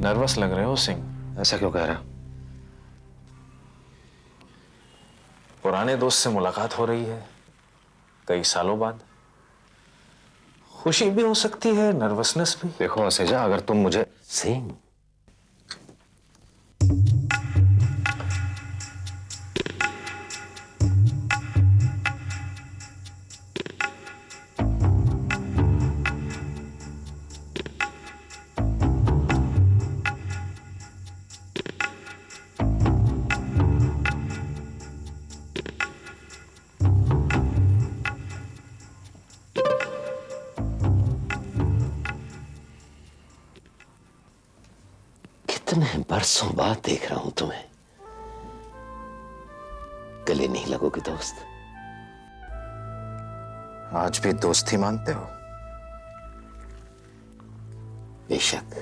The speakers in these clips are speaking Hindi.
नर्वस लग रहे हो सिंह। ऐसा क्यों कह रहा? पुराने दोस्त से मुलाकात हो रही है कई सालों बाद। खुशी भी हो सकती है, नर्वसनेस भी। देखो असेजा, अगर तुम मुझे सिंह, कितने बरसों बाद देख रहा हूं तुम्हें। गले नहीं लगोगे दोस्त? आज भी दोस्ती मानते हो? बेशक।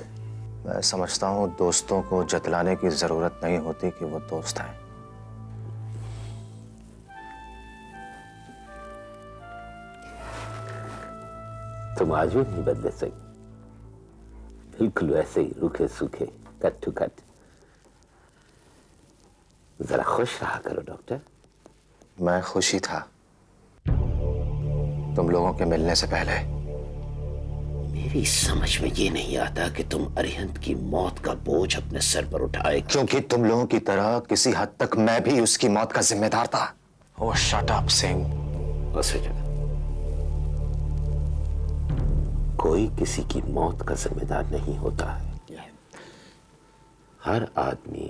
मैं समझता हूं दोस्तों को जतलाने की जरूरत नहीं होती कि वो दोस्त हैं। तुम आज भी नहीं बदले सिंह, बिल्कुल वैसे ही रूखे सूखे, कट टू कट। जरा खुश रहा करो डॉक्टर। मैं खुश ही था तुम लोगों के मिलने से पहले। मेरी समझ में ये नहीं आता कि तुम अरिहंत की मौत का बोझ अपने सर पर उठाए, क्योंकि तुम लोगों की तरह किसी हद तक मैं भी उसकी मौत का जिम्मेदार था। ओह शट अप सिंह। उस जगह कोई किसी की मौत का जिम्मेदार नहीं होता है। हर आदमी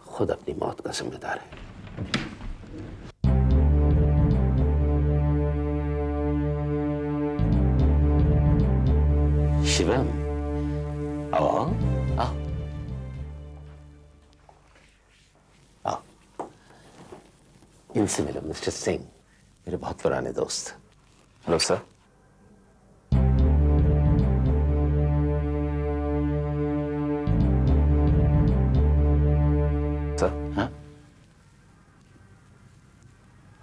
खुद अपनी मौत का जिम्मेदार है। शिवम, आओ आओ आओ। इनसे मिलो मिस्टर सिंह, मेरे बहुत पुराने दोस्त। Hello sir. सर। हाँ?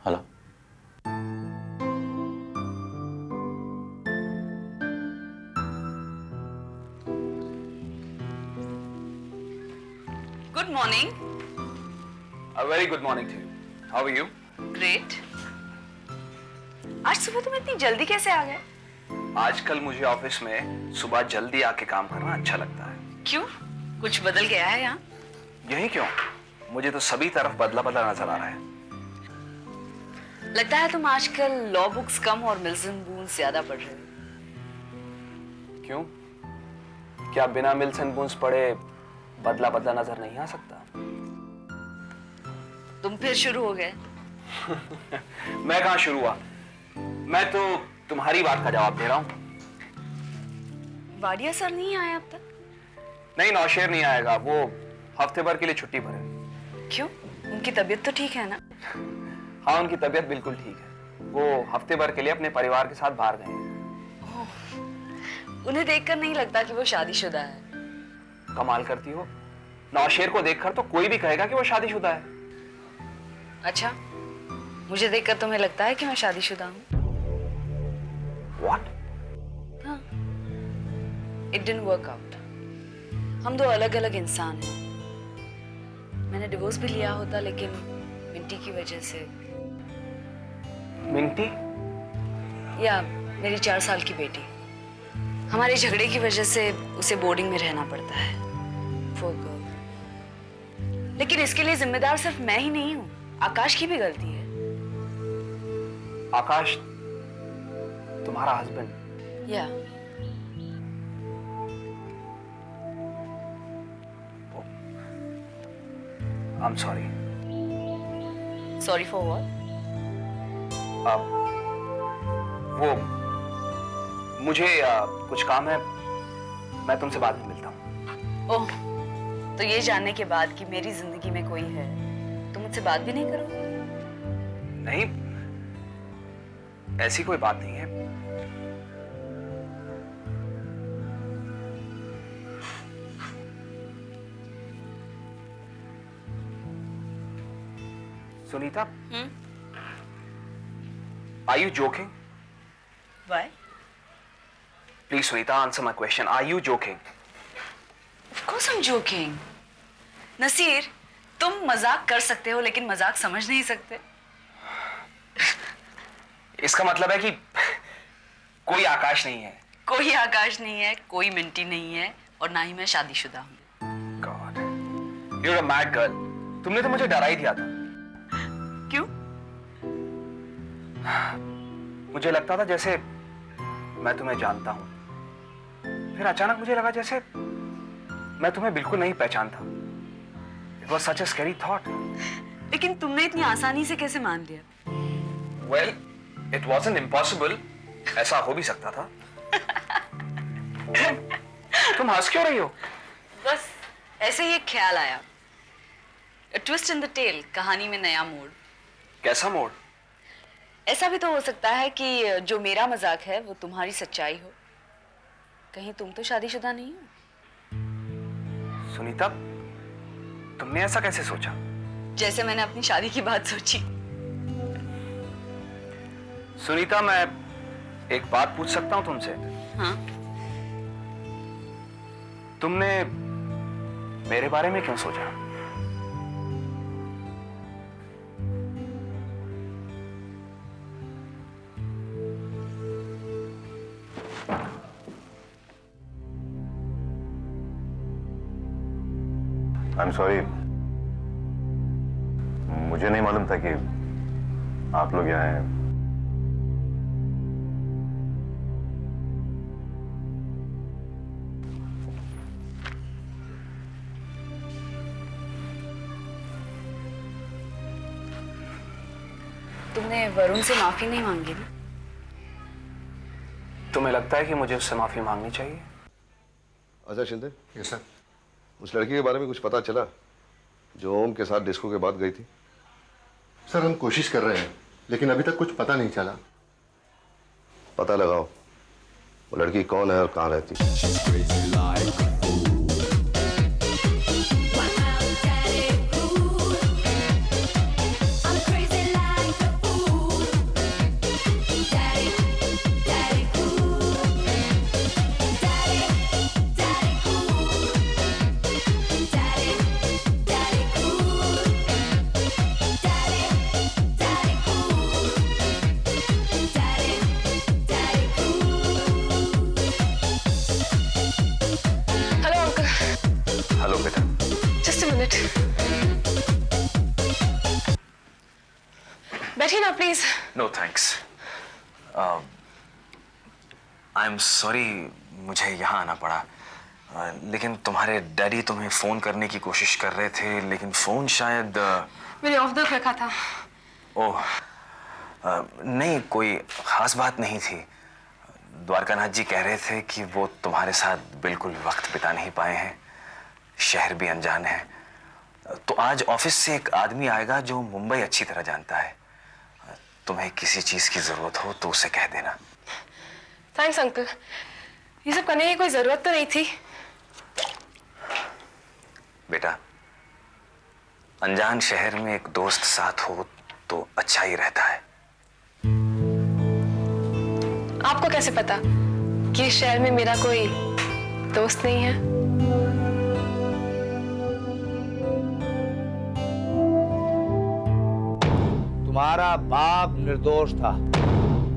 Hello. Good morning. A very good morning to you. How are you? Great. आज सुबह तुम इतनी जल्दी कैसे आ गए? आजकल मुझे ऑफिस में सुबह जल्दी आके काम करना अच्छा लगता है। क्यों? कुछ बदल गया है यहाँ? यही क्यों? मुझे तो सभी तरफ बदला बदला नजर आ रहा है। लगता है तुम आजकल लॉ बुक्स कम और मिल्स एंड बून्स ज्यादा पढ़ रहे हो। क्यों? क्या बिना मिल्स एंड बून्स पढ़े बदला बदला नजर नहीं आ सकता? तुम फिर शुरू हो गए। मैं कहाँ शुरू हुआ? मैं तो तुम्हारी बात का जवाब दे रहा हूँ। वाडिया सर नहीं आए अब तक? नहीं, नौशेर नहीं आएगा। वो हफ्ते भर के लिए छुट्टी पर है। क्यों? उनकी तबीयत तो ठीक है ना? हाँ, उनकी तबीयत बिल्कुल ठीक है। वो हफ्ते भर के लिए अपने परिवार के साथ बाहर गए हैं। उन्हें देखकर नहीं लगता कि वो शादीशुदा है। कमाल करती हो। नौशेर को देखकर तो कोई भी कहेगा कि वो शादीशुदा है। अच्छा, मुझे देखकर तुम्हें लगता है कि मैं शादीशुदा हूँ? What? हाँ, It didn't work out. हम दो अलग अलग इंसान हैं। मैंने डिवोर्स भी लिया होता, लेकिन मिंटी की वजह से। मिंटी? या मेरी 4 साल की बेटी। हमारे झगड़े की वजह से उसे बोर्डिंग में रहना पड़ता है। Poor girl. लेकिन इसके लिए जिम्मेदार सिर्फ मैं ही नहीं हूँ, आकाश की भी गलती है। आकाश तुम्हारा हस्बैंड? या I'm sorry. Sorry for what? वो मुझे कुछ काम है। मैं तुमसे बाद में मिलता हूँ। ओह, तो ये जानने के बाद कि मेरी जिंदगी में कोई है, तुम मुझसे बात भी नहीं करोगे? नहीं, ऐसी कोई बात नहीं है। Sunita, are you joking? Why? Please, Sunita, answer my question. Are you joking? Of course I'm joking. Naseer, तुम मजाक कर सकते हो लेकिन मजाक समझ नहीं सकते. इसका मतलब है कि कोई आकाश नहीं है. कोई आकाश नहीं है, कोई मिंटी नहीं है और ना ही मैं शादीशुदा हूँ. God, you're a mad girl. तुमने तो मुझे डरा ही दिया था. क्यों? मुझे लगता था जैसे मैं तुम्हें जानता हूं. फिर अचानक मुझे लगा जैसे मैं तुम्हें बिल्कुल नहीं पहचानता. It was such a scary thought. लेकिन तुमने इतनी आसानी से कैसे मान लिया? Well, it wasn't impossible. ऐसा हो भी सकता था. तुम हंस क्यों रही हो? बस ऐसे ही एक ख्याल आया. A twist in the tale, कहानी में नया मोड़. कैसा मोड़? ऐसा भी तो हो सकता है कि जो मेरा मजाक है वो तुम्हारी सच्चाई हो. कहीं तुम तो शादीशुदा नहीं हो? सुनीता, तुमने ऐसा कैसे सोचा? जैसे मैंने अपनी शादी की बात सोची. सुनीता, मैं एक बात पूछ सकता हूं तुमसे? हाँ. तुमने मेरे बारे में क्यों सोचा? आई एम सॉरी, मुझे नहीं मालूम था कि आप लोग यहाँ हैं. तुमने वरुण से माफी नहीं मांगी ना? तुम्हें लगता है कि मुझे उससे माफी मांगनी चाहिए? अच्छा शिंदे, यस सर. उस लड़की के बारे में कुछ पता चला जो ओम के साथ डिस्को के बाद गई थी? सर हम कोशिश कर रहे हैं लेकिन अभी तक कुछ पता नहीं चला. पता लगाओ वो लड़की कौन है और कहाँ रहती है. Hello uncle. हेलो बेटा. Just a minute. बैठिए ना please. No thanks. I am sorry मुझे यहाँ आना पड़ा. लेकिन तुम्हारे डैडी तुम्हें फोन करने की कोशिश कर रहे थे लेकिन फोन शायद मैंने ऑफ द रखा था. ओह नहीं, कोई खास बात नहीं थी. द्वारकानाथ जी कह रहे थे कि वो तुम्हारे साथ बिल्कुल वक्त बिता नहीं पाए हैं. शहर भी अनजान है. तो आज ऑफिस से एक आदमी आएगा जो मुंबई अच्छी तरह जानता है. तुम्हें किसी चीज की जरूरत हो तो उसे कह देना. Thanks uncle. ये सब करने की कोई जरूरत तो नहीं थी. बेटा, अनजान शहर में एक दोस्त साथ हो तो अच्छा ही रहता है. आपको कैसे पता कि इस शहर में मेरा कोई दोस्त नहीं है? तुम्हारा बाप निर्दोष था,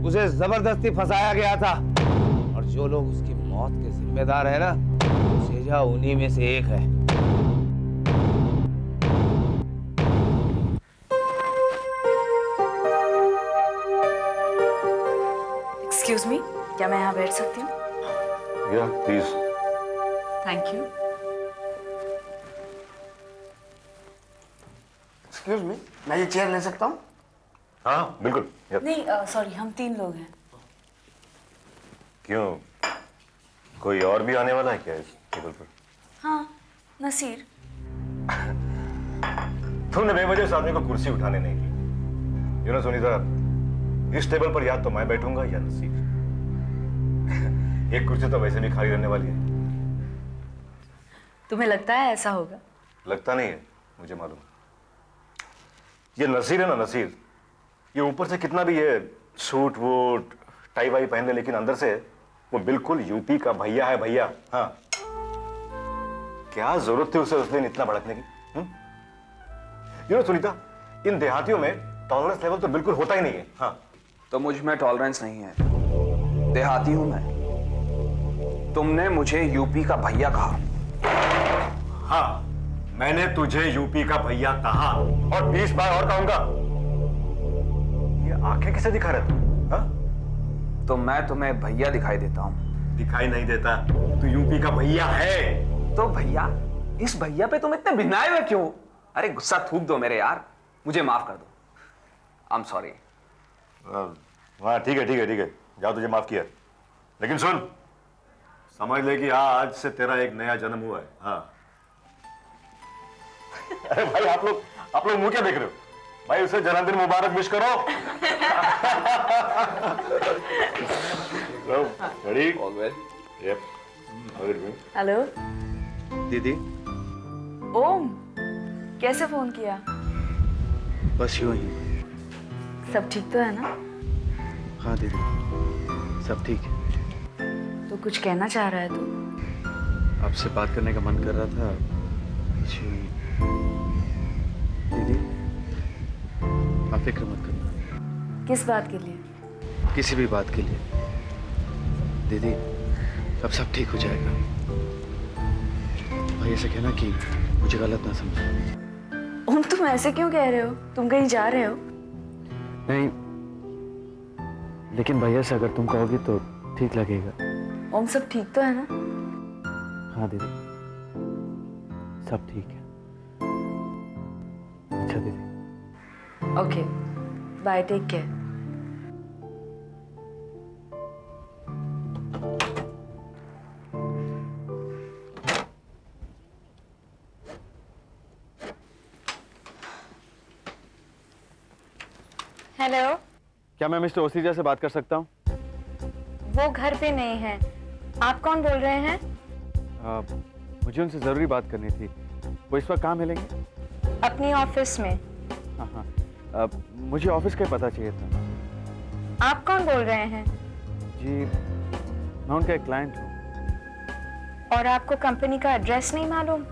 उसे जबरदस्ती फंसाया गया था और जो लोग उसकी मौत के जिम्मेदार है ना, सेजा उन्हीं में से एक है. एक्सक्यूज मी, क्या मैं यहाँ बैठ सकती हूँ? या please. Thank you. Excuse me, मैं ये चेयर ले सकता हूँ? हाँ बिल्कुल. यप. नहीं सॉरी, हम 3 लोग हैं. क्यों, कोई और भी आने वाला है क्या इस टेबल पर? हाँ, नसीर. तुमने बेवजह उस आदमी को कुर्सी उठाने नहीं दी. यू नो सुनीता, इस टेबल पर या तो मैं बैठूंगा या नसीर. एक कुर्सी तो वैसे भी खाली रहने वाली है. तुम्हें लगता है ऐसा होगा? लगता नहीं है, मुझे मालूम. ये नसीर है ना, नसीर, ये ऊपर से कितना भी ये सूट वूट टाई वाई पहन ले लेकिन अंदर से वो बिल्कुल यूपी का भैया है, भैया. हाँ, क्या जरूरत थी उसे उस दिन इतना भड़कने की? यू नो सुनीता, इन देहातियों में टॉलरेंस लेवल तो बिल्कुल होता ही नहीं है। हाँ, तो मुझ में टॉलरेंस नहीं है, देहाती हूं मैं। तुमने मुझे यूपी का भैया कहा। हाँ, मैंने तुझे यूपी का भैया कहा और 20 बार और कहूंगा। ये आंखें किसे दिखा रहे तू? हाँ? तो मैं तुम्हें भैया दिखाई देता हूं? दिखाई नहीं देता, तू यूपी का भैया है। तो भैया, इस भैया पे तुम इतने भिनाए हुए क्यों? अरे गुस्सा थूक दो मेरे यार, मुझे माफ कर दो। आई एम सॉरी। हाँ ठीक है ठीक है ठीक है, जाओ, तुझे माफ किया। लेकिन सुन, समझ ले कि आज से तेरा एक नया जन्म हुआ है। हाँ। अरे भाई आप लोग मुंह क्या देख रहे हो? भाई उसे जन्मदिन मुबारक विश करो। Ready? All well. Yup. Hello दीदी, ओम, कैसे फोन किया? बस यूं ही। सब ठीक तो है ना? हाँ दीदी, सब ठीक है। तो कुछ कहना चाह रहा है तू? आपसे बात करने का मन कर रहा था। जी दीदी, आप फिक्र मत करना। किस बात के लिए? किसी भी बात के लिए दीदी, अब सब ठीक हो जाएगा। भाई ऐसे कहना कि मुझे गलत ना समझो। ओम, तुम ऐसे क्यों कह रहे हो? तुम कहीं जा रहे हो? नहीं, लेकिन भैया से अगर तुम कहोगी तो ठीक लगेगा। ओम, सब ठीक तो है ना? हाँ दीदी, सब ठीक है। अच्छा दीदी, okay, bye, take care. Hello, क्या मैं मिस्टर ओसीजा से बात कर सकता हूँ? वो घर पे नहीं है। आप कौन बोल रहे हैं? मुझे उनसे ज़रूरी बात करनी थी। वो इस वक्त कहाँ मिलेंगे? अपनी ऑफिस में। हाँ हाँ, मुझे ऑफिस का ही पता चाहिए था। आप कौन बोल रहे हैं? जी, मैं उनका एक क्लाइंट हूँ। और आपको कंपनी का एड्रेस नहीं मालूम?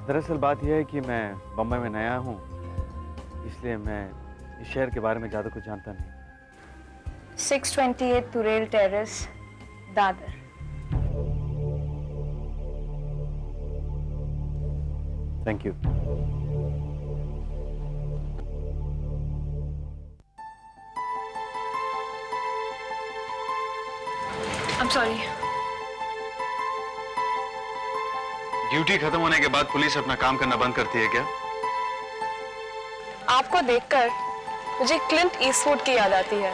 दरअसल बात यह है कि मैं बम्बई में नया हूँ, इसलिए मैं इस शहर के बारे में ज़्यादा कुछ जानता नहीं। 628 तुरेल terrace, Dadar. Thank you. I'm sorry. ड्यूटी खत्म होने के बाद पुलिस अपना काम करना बंद करती है क्या? आपको देखकर मुझे क्लिंट ईस्टवुड की याद आती है।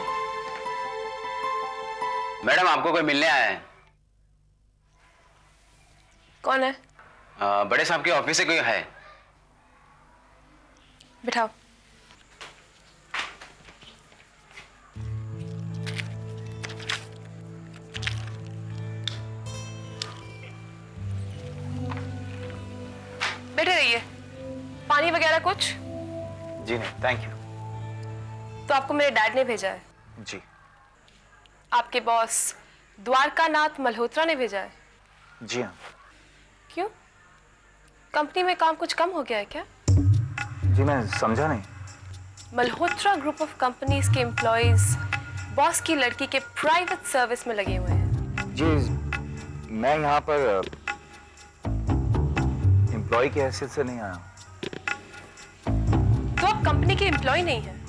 मैडम, आपको कोई मिलने आया है? कौन है? बड़े साहब के ऑफिस से कोई है? बिठाओ। बैठे रहिए। पानी वगैरह कुछ? जी नहीं, थैंक यू। तो आपको मेरे डैड ने भेजा है? जी। आपके बॉस द्वारकानाथ मल्होत्रा ने भेजा है? जी हाँ। क्यों? कंपनी में काम कुछ कम हो गया है क्या? जी मैं समझा नहीं। मल्होत्रा ग्रुप ऑफ कंपनीज के एम्प्लॉइज बॉस की लड़की के प्राइवेट सर्विस में लगे हुए हैं। जी, मैं यहाँ पर एम्प्लॉय की हैसियत से नहीं आया हूँ। तो आप कंपनी के एम्प्लॉय नहीं हैं?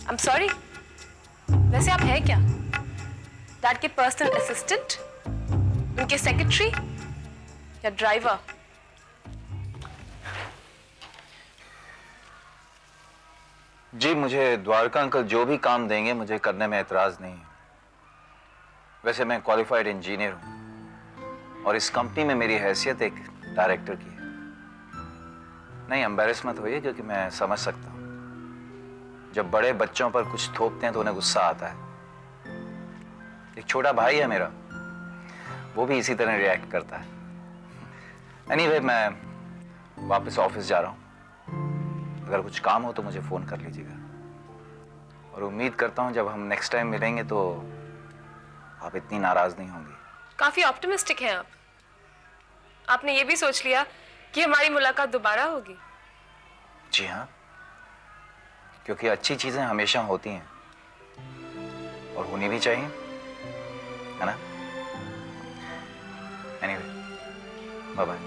आई एम सॉरी। वैसे आप हैं क्या? डैड के पर्सनल असिस्टेंट, उनके सेक्रेटरी या ड्राइवर? जी, मुझे द्वारका अंकल जो भी काम देंगे मुझे करने में एतराज नहीं है। वैसे मैं क्वालिफाइड इंजीनियर हूँ और इस कंपनी में मेरी हैसियत एक डायरेक्टर की है। नहीं, एम्बैरेस मत होइए, क्योंकि मैं समझ सकता हूँ जब बड़े बच्चों पर कुछ थोपते हैं तो उन्हें गुस्सा आता है। एक छोटा भाई है मेरा, वो भी इसी तरह रिएक्ट करता है। एनीवे, मैं वापस ऑफिस जा रहा हूँ। अगर कुछ काम हो तो मुझे फोन कर लीजिएगा, और उम्मीद करता हूँ जब हम नेक्स्ट टाइम मिलेंगे तो आप इतनी नाराज नहीं होंगी। काफी ऑप्टिमिस्टिक हैं आप। आपने ये भी सोच लिया कि हमारी मुलाकात दोबारा होगी? जी हाँ, क्योंकि अच्छी चीजें हमेशा होती हैं और होनी भी चाहिए, है ना? Anyway, bye bye.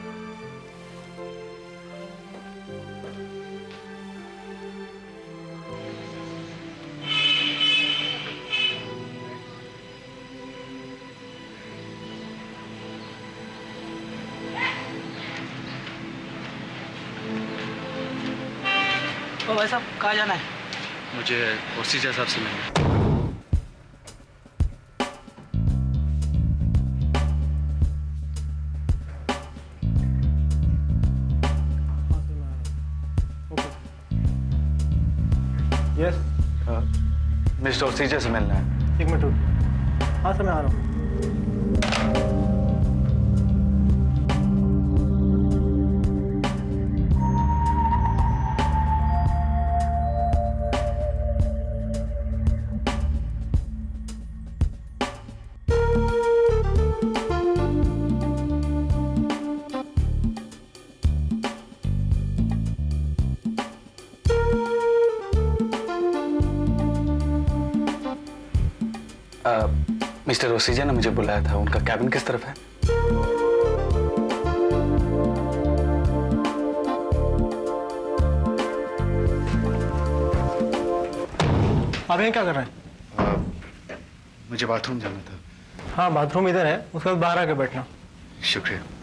तो भाई साहब कहाँ जाना है? मुझे ओसीजा साहब से मिलना। यस, मिस्टर ओसीजा से मिलना है। एक मिनट रुक। हाँ सर मैं आ रहा हूँ। मिस्टर ओसीजा ने मुझे बुलाया था। उनका कैबिन किस तरफ है? आप यहाँ क्या कर रहे हैं? मुझे बाथरूम जाना था। हाँ बाथरूम इधर है, उसके बाद बाहर आके बैठना। शुक्रिया।